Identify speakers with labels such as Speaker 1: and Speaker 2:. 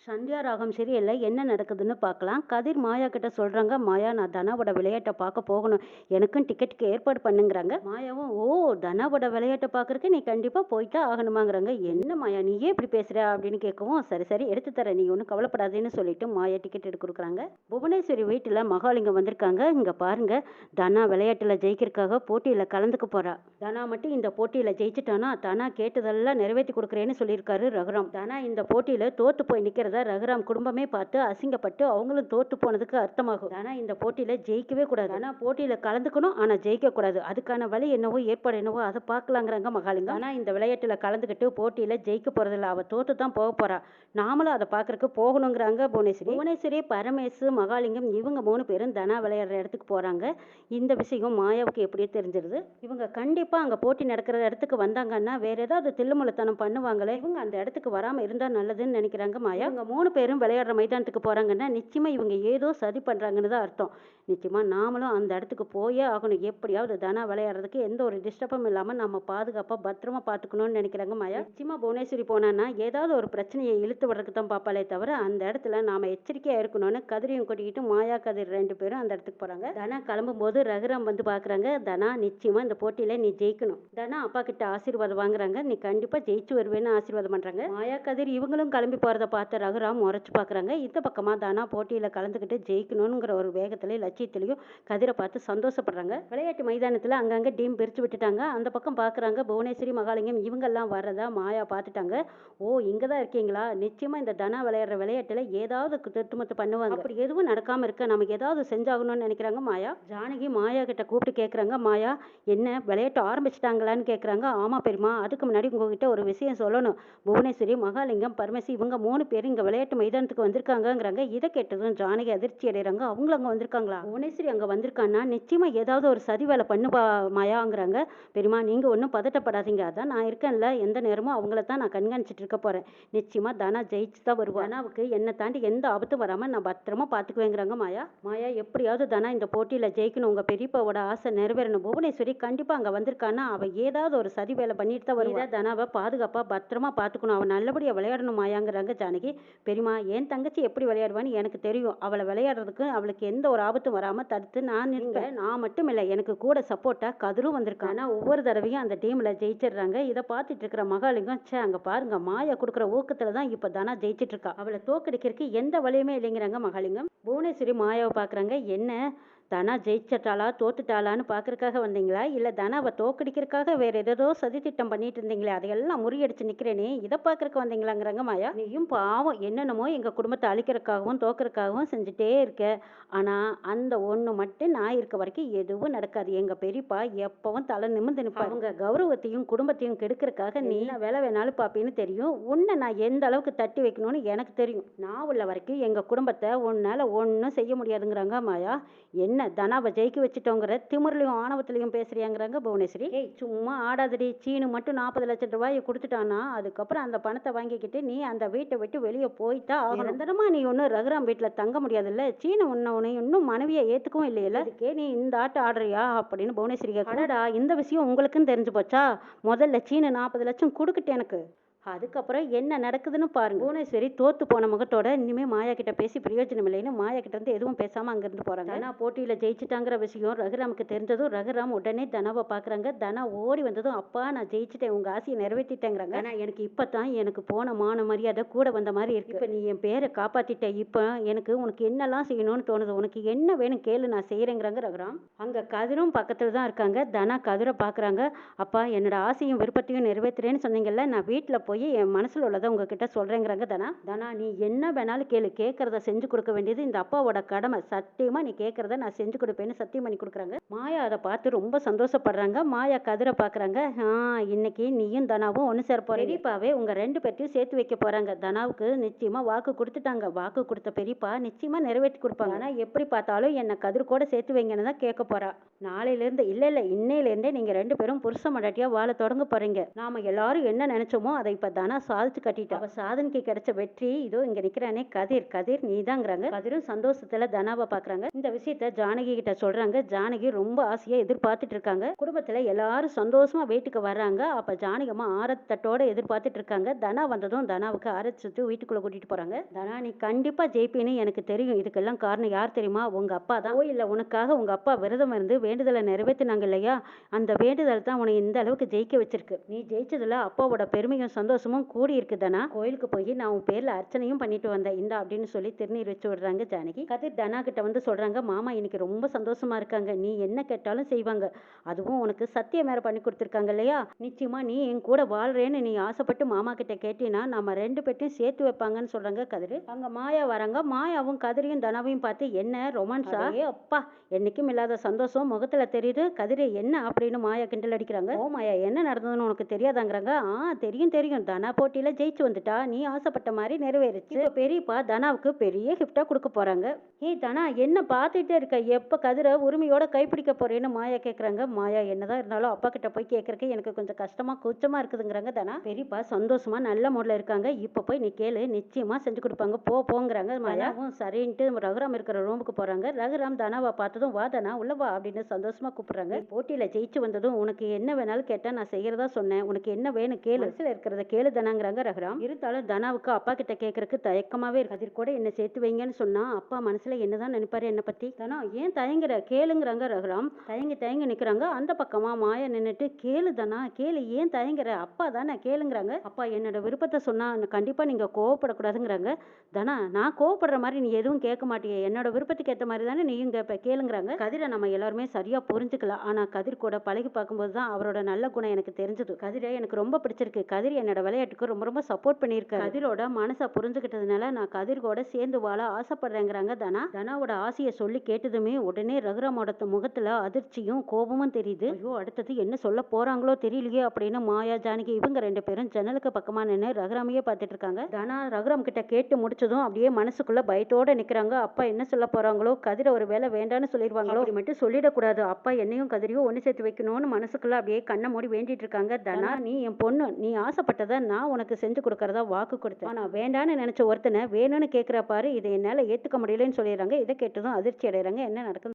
Speaker 1: சந்தியா ராகம் சீரியல்ல என்ன நடக்குதுன்னு பார்க்கலாம். கதிர் மாயா கிட்ட சொல்றாங்க, மாயா நான் தனாவோட விளையாட்டை பார்க்க போகணும். எனக்கும் டிக்கெட்டுக்கு ஏற்பாடு பண்ணுங்கிறாங்க. மாயாவும் ஓ தனாவோட விளையாட்டை பார்க்கறக்கு நீ கண்டிப்பா போயிட்டா ஆகணுமாங்கிறாங்க. என்ன மாயா நீயே இப்படி பேசுற அப்படின்னு கேட்கவும், சரி சரி எடுத்து தரேன் நீ ஒன்றும் கவலைப்படாதேன்னு சொல்லிட்டு மாயா டிக்கெட் எடுத்து கொடுக்குறாங்க. புவனேஸ்வரி வீட்டில் மகாலிங்கம் வந்திருக்காங்க. இங்க பாருங்க, தனா விளையாட்டுல ஜெயிக்கிறதுக்காக போட்டியில கலந்துக்க போறா. தனா மட்டும் இந்த போட்டியில ஜெயிச்சுட்டானா தனா கேட்டதெல்லாம் நிறைவேற்றி கொடுக்குறேன்னு சொல்லியிருக்காரு ரகுராம். தனா இந்த போட்டியில தோத்து போய் நிக்கிறத ரகுராம் குடும்பமே பார்த்து அசிங்கப்பட்டு அவங்களும் தோத்து போனதுக்கு அர்த்தமாகும். ஆனா இந்த போட்டியில ஜெயிக்கவே கூடாது. ஆனா போட்டியில கலந்துக்கணும், ஆனா ஜெயிக்க கூடாது. அதுக்கான வழி என்னவோ ஏற்பாடு என்னவோ அதை பார்க்கலாங்கிறாங்க மகாலிங்கம். ஆனா இந்த விளையாட்டுல கலந்துக்கிட்டு போட்டியில ஜெயிக்க போறதில்ல, அவ தோத்து தான் போக போறா. நாமளும் அதை பார்க்கறதுக்கு போகணுங்கிறாங்க புவனேஸ்வரி. புவனேஸ்வரி, பரமேசு, மகாலிங்கம் இவங்க 3 பேரும் தனா விளையாடுற இடத்துக்கு போறாங்க. இந்த விஷயம் மாயாவுக்கு எப்படியே தெரிஞ்சிருது. இவங்க கண்டிப்பா அங்க போட்டி நடக்கிற இடத்துக்கு வந்தாங்கன்னா வேற ஏதாவது தில்லுமுழுத்தனம் பண்ணுவாங்களே, இவங்க அந்த இடத்துக்கு வராம இருந்தா நல்லதுன்னு நினைக்கிறாங்க மாயா. இவங்க 3 பேரும் விளையாடுற மைதானத்துக்கு போறாங்கன்னா நிச்சயமா இவங்க ஏதோ சதி பண்றாங்கன்னு தான் அர்த்தம். நிச்சயமா நாமளும் அந்த இடத்துக்கு போயே ஆகணும். எப்படியாவது தனா விளையாடுறதுக்கு எந்த ஒரு டிஸ்டர்பும் இல்லாம நம்ம பாதுகாப்பா பத்திரமா பாத்துக்கணும்னு நினைக்கிறாங்க மாயா. நிச்சயமா புவனேஸ்வரி போனான்னா ஏதாவது ஒரு பிரச்சனையை இழுத்து விடுறதுக்கு தான் பாப்பாளே தவிர அந்த இடத்துல நாம எச்சரிக்கையா இருக்கணும்னு கதிரையும் கூட்டிக்கிட்டு மாயா கதிர் 2 பேரும் அந்த இடத்துக்கு போறாங்க. தனா கிளம்பும் போது ரகுராம் வந்து பாக்குறாங்க. தனா நிச்சயமா இந்த போட்டியில நீ ஜெயிக்கணும். தனா அப்பா கிட்ட ஆசீர்வாதம் வாங்குறாங்க. நீ கண்டிப்பா ஜெயிச்சு வருவேன்னு ஆசீர்வாதம் பண்றாங்க. மாயா கதிர் இவங்களும் கிளம்பி போறதை பார்த்த ரகுராம் முறைச்சு பாக்குறாங்க. இந்த பக்கமா தனா போட்டியில கலந்துக்கிட்டு ஜெயிக்கணுங்கிற ஒரு வேகத்திலையும் லட்சியத்திலையும் கதிரை பார்த்து சந்தோஷப்படுறாங்க. விளையாட்டு மைதானத்துல அங்கங்க டீம் பிரிச்சு விட்டுட்டாங்க. அந்த பக்கம் பாக்குறாங்க புவனேஸ்வரி, மகாலிங்கம் இவங்கெல்லாம் வர்றதா மாயா பார்த்துட்டாங்க. ஓ இங்கதான் இருக்கீங்களா? நிச்சயமா இந்த தனா விளையாடுற விளையாட்டுல ஏதாவது திட்டுமத்து பண்ணுவாங்க. அப்படி எதுவும் நடக்காம இருக்க நமக்கு ஏதாவது செஞ்சாகணும்னு நினைக்கிறாங்க மாயா. ஜானகி மாயா கிட்ட கூப்பிட்டு கேக்குறாங்க, மாயா என்ன விளையாட்டு ஆரம்பிச்சிட்டாங்களான்னு கேக்குறாங்க. ஆமா பெரியமா, அதுக்கு முன்னாடி உங்ககிட்ட ஒரு விஷயம் சொல்லணும். புவனேஸ்வரி, மகாலிங்கம், பரமேசி இவங்க 3 பேரும் இங்க விளையாட்டு மைதானத்துக்கு வந்திருக்காங்கங்கிறாங்க. இதை கேட்டதும் ஜானகி அதிர்ச்சி அடைறாங்க. அவங்களும் அங்க வந்திருக்காங்களா? புவனேஸ்வரி அங்க வந்திருக்கான்னா நிச்சயமா ஏதாவது ஒரு சதி வேலை பண்ணுவா மாயாங்கிறாங்க. பெரியமா நீங்க ஒன்றும் பதட்டப்படாதீங்க, அதான் நான் இருக்கேன்ல, எந்த நேரமும் அவங்கள தான் நான் கண்காணிச்சிட்டு இருக்க போறேன். நிச்சயமா தனா ஜெயிச்சு தான் வருவா. தனாவுக்கு என்னை தாண்டி எந்த ஆபத்தும் வராம நான் பத்திரமா பாத்துக்குவேங்கிறாங்க மாயா. மாயா எப்படியாவது தனா இந்த போட்டியில ஜெயிக்கணும், உங்க பெரியப்பாவோட ஆசை நிறைவேறணும். புவனேஸ்வரி கண்டிப்பா அங்க வந்திருக்கான்னா அவ ஏதாவது ஒரு சதி வேலை பண்ணிட்டு தான் வருவா. தனாவை பாதுகாப்பா பத்திரமா பாத்துக்கணும், அவன் நல்லபடியா விளையாடணும் மாயாங்கிறாங்க ஜானகி. பெரியமா என் தங்கச்சி எப்படி விளையாடுவான்னு எனக்கு தெரியும். அவளை விளையாடுறதுக்கு அவளுக்கு எந்த ஒரு ஆபத்தும் வராம தடுத்து நான் இருப்பேன். நான் மட்டும் இல்லை, எனக்கு கூட சப்போர்ட்டா கதிரும் வந்திருக்கான். ஆனா ஒவ்வொரு தடவையும் அந்த டீம்ல ஜெயிச்சிடுறாங்க. இதை பார்த்துட்டு இருக்கிற மகாலிங்கம், சே அங்க பாருங்க மாயா கொடுக்குற ஊக்கத்துல தான் இப்ப தனா ஜெயிச்சிட்டு இருக்கா, அவளை தோக்கடிக்கிறதுக்கு எந்த வழியுமே இல்லைங்கிறாங்க மகாலிங்கம். புவனேஸ்வரி மாயாவை பாக்குறாங்க. என்ன தனா ஜெயிச்சிட்டாளா தோத்துட்டாளான்னு பார்க்கறக்காக வந்தீங்களா, இல்லை தனாவை தோக்கடிக்கிறதுக்காக வேற ஏதோ சதி திட்டம் பண்ணிட்டு இருந்தீங்களே அதையெல்லாம் முறியடிச்சு நிற்கிறேனே இதை பார்க்கறக்கு வந்தீங்களாங்கிறாங்க மாயா. நீயும் பாவம் என்னென்னமோ எங்கள் குடும்பத்தை அழிக்கிறதுக்காகவும் தோக்கறதுக்காகவும் செஞ்சுட்டே இருக்க. ஆனால் அந்த ஒன்று மட்டும் நான் இருக்க வரைக்கும் எதுவும் நடக்காது. எங்கள் பெரியப்பா எப்பவும் தலை நிமிர்ந்து நிற்பா. அவங்க கௌரவத்தையும் குடும்பத்தையும் கெடுக்கிறதுக்காக நீ வேலை வேணாலும் பார்ப்பேன்னு தெரியும். உன்னை நான் எந்த அளவுக்கு தட்டி வைக்கணும்னு எனக்கு தெரியும். நான் உள்ள வரைக்கும் எங்கள் குடும்பத்தை உன்னால் ஒன்றும் செய்ய முடியாதுங்கிறாங்க மாயா. என்ன தனாவை ஜெயிக்க வச்சுட்டோங்கிற திமிர்லையும் ஆணவத்திலையும் பேசுறியாங்கிறாங்க புவனேஸ்வரி. ஏய் சும்மா ஆடாதடி, சீனு மட்டும் 40 லட்சம் ரூபாயை கொடுத்துட்டானா அதுக்கப்புறம் அந்த பணத்தை வாங்கிக்கிட்டு நீ அந்த வீட்டை விட்டு வெளியே போயிட்டா நிரந்தரமா நீ ஒன்றும் ரகுராம் வீட்டில் தங்க முடியாதுல்ல. சீனு உன்னை இன்னும் மனைவியை ஏற்றுக்கவும் இல்லையில, அதுக்கே நீ இந்த ஆட்டம் ஆடுறியா அப்படின்னு புவனேஸ்வரி கேட்கறடா. இந்த விஷயம் உங்களுக்குன்னு தெரிஞ்சு போச்சா? முதல்ல சீனு 40 லட்சம் கொடுக்கிட்டு எனக்கு, அதுக்கப்புறம் என்ன நடக்குதுன்னு பாருங்க. புவனேஸ்வரி தோத்து போன முகத்தோட இனிமே மாயா கிட்ட பேசி பிரயோஜனம் இல்லைன்னு மாயா கிட்ட இருந்து எதுவும் பேசாம அங்கிருந்து போறாங்க. தனா போட்டியில ஜெயிச்சுட்டாங்கிற விஷயம் ரகுராமுக்கு தெரிஞ்சதும் ரகுராம் உடனே தனாவை பாக்குறாங்க. தனா ஓடி வந்ததும் அப்பா நான் ஜெயிச்சுட்டேன், உங்க ஆசையை நிறைவேற்றிட்டேங்கிறாங்க. ஆனா எனக்கு இப்பதான் எனக்கு போன மான மரியாதை கூட வந்த மாதிரி இருக்கு. இப்ப நீ என் பேரை காப்பாத்திட்ட, இப்ப எனக்கு உனக்கு என்னெல்லாம் செய்யணும்னு தோணுது, உனக்கு என்ன வேணும் கேளு நான் செய்யறேங்கிறாங்க ரகுராம். அங்க கதிரும் பக்கத்துல தான் இருக்காங்க. தனா கதிரை பாக்குறாங்க. அப்பா என்னோட ஆசையும் விருப்பத்தையும் நிறைவேற்றுறேன்னு சொன்னீங்கல்ல, நான் வீட்டுல போய் என் மனசுல உள்ளதை உங்ககிட்ட சொல்றேங்கிறாங்க தனா. தனா நீ என்ன வேணாலும் கேளு, கேட்கறத செஞ்சு கொடுக்க வேண்டியது இந்த அப்பாவோட கடமை. சத்தியமா நீ கேட்கறத நான் செஞ்சு கொடுப்பேன்னு சத்தியம் பண்ணி கொடுக்குறாங்க. மாயா அதை பார்த்து ரொம்ப சந்தோஷப்படுறாங்க. மாயா கதிரை பாக்குறாங்க. இன்னைக்கு நீயும் தனாவும் ஒன்று சேர போற. பெரியப்பாவே உங்க 2 பேர்த்தையும் சேர்த்து வைக்க போறாங்க. தனாவுக்கு நிச்சயமா வாக்கு கொடுத்துட்டாங்க. வாக்கு கொடுத்த பெரியப்பா நிச்சயமா நிறைவேற்றி கொடுப்பாங்க. ஆனா எப்படி பார்த்தாலும் என்ன கதிர் கூட சேர்த்து வைங்கன்னு தான் கேட்க போறா. நாளையில இருந்து இல்ல இன்னையில இருந்தே நீங்க 2 பேரும் புருஷ மடாட்டியா வாழ தொடங்க போறீங்க. நாம எல்லாரும் என்ன நினைச்சோமோ அதை இப்ப இப்ப தனா சாதிச்சு கட்டிட்டா. அவ சாதனைக்கு கிடைச்ச வெற்றி இதோ இங்க நிக்கிறானே கதிர். கதிர் நீதாங்கிறாங்க. கதிரும் சந்தோஷத்துல தனாவை பாக்குறாங்க. இந்த விஷயத்த ஜானகி கிட்ட சொல்றாங்க. ஜானகி ரொம்ப ஆசையா எதிர்பார்த்துட்டு இருக்காங்க. குடும்பத்துல எல்லாரும் சந்தோஷமா வீட்டுக்கு வர்றாங்க. அப்ப ஜானகம்மா ஆரத்தட்டோட எதிர்பார்த்துட்டு இருக்காங்க. தனா வந்ததும் தனாவுக்கு ஆரச்சிட்டு வீட்டுக்குள்ள கூட்டிட்டு போறாங்க. தனா நீ கண்டிப்பா ஜெயிப்பேன்னு எனக்கு தெரியும். இதுக்கெல்லாம் காரணம் யார் தெரியுமா? உங்க அப்பா தான். கோயில்ல உனக்காக உங்க அப்பா விரதம் இருந்து வேண்டுதலை நிறைவேற்றினாங்க இல்லையா? அந்த வேண்டுதல் தான் உன்னை இந்த அளவுக்கு ஜெயிக்க வச்சிருக்கு. நீ ஜெயிச்சதுல அப்பாவோட பெருமையும் சந்தோஷமும் கூடி இருக்கு தனா. கோயிலுக்கு போய் நான் உன் பேர்ல அர்ச்சனையும் பண்ணிட்டு வந்தேன் இந்தா அப்படின்னு சொல்லி திருநீர் வச்சு விடுறாங்க ஜானகி. கதிர் தனா கிட்ட வந்து சொல்றாங்க, மாமா இன்னைக்கு ரொம்ப சந்தோஷமா இருக்காங்க. நீ என்ன கேட்டாலும் செய்வாங்க. அதுவும் உனக்கு சத்தியம் வேற பண்ணி கொடுத்துருக்காங்க இல்லையா? நிச்சயமா நீ என் கூட வாழ்றேன்னு நீ ஆசைப்பட்டு மாமா கிட்ட கேட்டீன்னா நம்ம 2 பேர்த்தையும் சேர்த்து வைப்பாங்கன்னு சொல்றாங்க கதிர். அங்க மாயா வராங்க. மாயாவும் கதிரையும் தனாவையும் பார்த்து என்ன ரொமான்ஸா? அப்பா என்னைக்கும் இல்லாத சந்தோஷம் முகத்துல தெரியுது. கதிரே என்ன அப்படின்னு மாயா கிண்டல் அடிக்கிறாங்க. ஓ மாயா என்ன நடந்ததுன்னு உனக்கு தெரியாதாங்கிறாங்க. தெரியும் தெரியும். தனா போட்டியில ஜெயிச்சு வந்துட்டா. நீ ஆசைப்பட்ட மாதிரி நிறைவேறுச்சு. இப்ப பெரியப்பா தனாவுக்கு பெரிய கிஃப்டா கொடுக்க போறாங்க. ஏய் தனா என்ன பார்த்துட்டே இருக்க? எப்ப கதிரை உரிமையோட கைப்பிடிக்க போறேன்னு மாயா கேக்குறாங்க. மாயா என்னதான் இருந்தாலும் அப்பா கிட்ட போய் கேட்கறக்கு எனக்கு கொஞ்சம் கஷ்டமா கூச்சமா இருக்குதுங்கிறாங்க தனா. பெரியப்பா சந்தோஷமா நல்ல மூட்ல இருக்காங்க. இப்ப போய் நீ கேளு நிச்சயமா செஞ்சு கொடுப்பாங்க. போங்கிறாங்க. மாயாவும் சரின்ட்டு ரகுராம் இருக்கிற ரூமுக்கு போறாங்க. ரகுராம் தனாவை பார்த்ததும் வா தனா உள்ள வா அப்படின்னு சந்தோஷமா கூப்பிடுறாங்க. போட்டியில ஜெயிச்சு வந்ததும் உனக்கு என்ன வேணாலும் கேட்டா நான் செய்யறதா சொன்னேன். உனக்கு என்ன வேணும் கேளு. மனசுல இருக்கிறத கேளு தனாங்கிறாங்க ரகுராம். இருந்தாலும் தனாவுக்கு அப்பா கிட்ட கேட்கறதுக்கு தயக்கமாவே இருக்கு. கதிர் கூட என்ன சேர்த்து வைங்கன்னு சொன்னா அப்பா மனசுல என்னதான் நினைப்பாரு என்ன பத்தி? தனா ஏன் தயங்குற கேளுங்கிறாங்க ரகுராம். தயங்கி நிக்கிறாங்க. அந்த பக்கமா மாயா நின்னுட்டு கேளு தனா கேளு ஏன் தயங்குற? அப்பா தானே கேளுங்கிறாங்க. அப்பா என்னோட விருப்பத்தை சொன்னா கண்டிப்பா நீங்க கோவப்படக்கூடாதுங்கிறாங்க. தனா நான் கோவப்படுற மாதிரி நீ எதுவும் கேட்க மாட்டியே. என்னோட விருப்பத்துக்கு ஏற்ற மாதிரி தானே நீயும் கேளுங்கிறாங்க. கதிரை நம்ம எல்லாருமே சரியா புரிஞ்சுக்கலாம். ஆனா கதிர் கூட பழகி பார்க்கும்போது தான் அவரோட நல்ல குணம் எனக்கு தெரிஞ்சது. கதிரை எனக்கு ரொம்ப பிடிச்சிருக்கு. கதிர் என்னோட விளையாட்டுக்கு ரொம்ப ரொம்ப சப்போர்ட் பண்ணியிருக்காரு. கதிரோட மனசை புரிஞ்சுக்கிட்டதுனால நான் கதிர் கூட சேர்ந்து வாழ ஆசைப்படுறேங்கிறாங்க தனா. தனாவோட ஆசையை சொல்லி கேட்டதுமே உடனே ரகுராமோட முகத்துல அதிர்ச்சியும் கோபமும் தெரியுது. ஐயோ அடுத்தது என்ன சொல்ல போறாங்களோ தெரியலையே அப்படின்னு மாயா ஜானகி இவங்க 2 பேரும் ஜன்னலுக்கு பக்கமா நின்று ரகுராமையே பார்த்துட்டு இருக்காங்க. தனா ரகுராம் கிட்ட கேட்டு முடிச்சதும் அப்படியே மனசுக்குள்ள பயத்தோட நிக்கிறாங்க. அப்பா என்ன சொல்ல போறாங்களோ? கதிரை ஒரு வேலை வேண்டான்னு சொல்லிடுவாங்களோ? அப்படி மட்டும் சொல்லிடக்கூடாது. அப்பா என்னையும் கதிரையும் ஒண்ணு சேர்த்து வைக்கணும்னு மனசுக்குள்ள அப்படியே கண்ணை மூடி வேண்டிட்டு இருக்காங்க. தனா நீ என் பொண்ணு. நீ ஆசைப்பட்டதை நான் உனக்கு செஞ்சு கொடுக்கறதா வாக்கு கொடுத்தேன். ஆனா வேண்டான்னு நினைச்ச ஒருத்தனை வேணும்னு கேட்கிற பாரு. இதை என்னால ஏத்துக்க முடியலன்னு சொல்லிடுறாங்க. இதை கேட்டதும் அதிர்ச்சி அடைறாங்க. என்ன நடக்குது?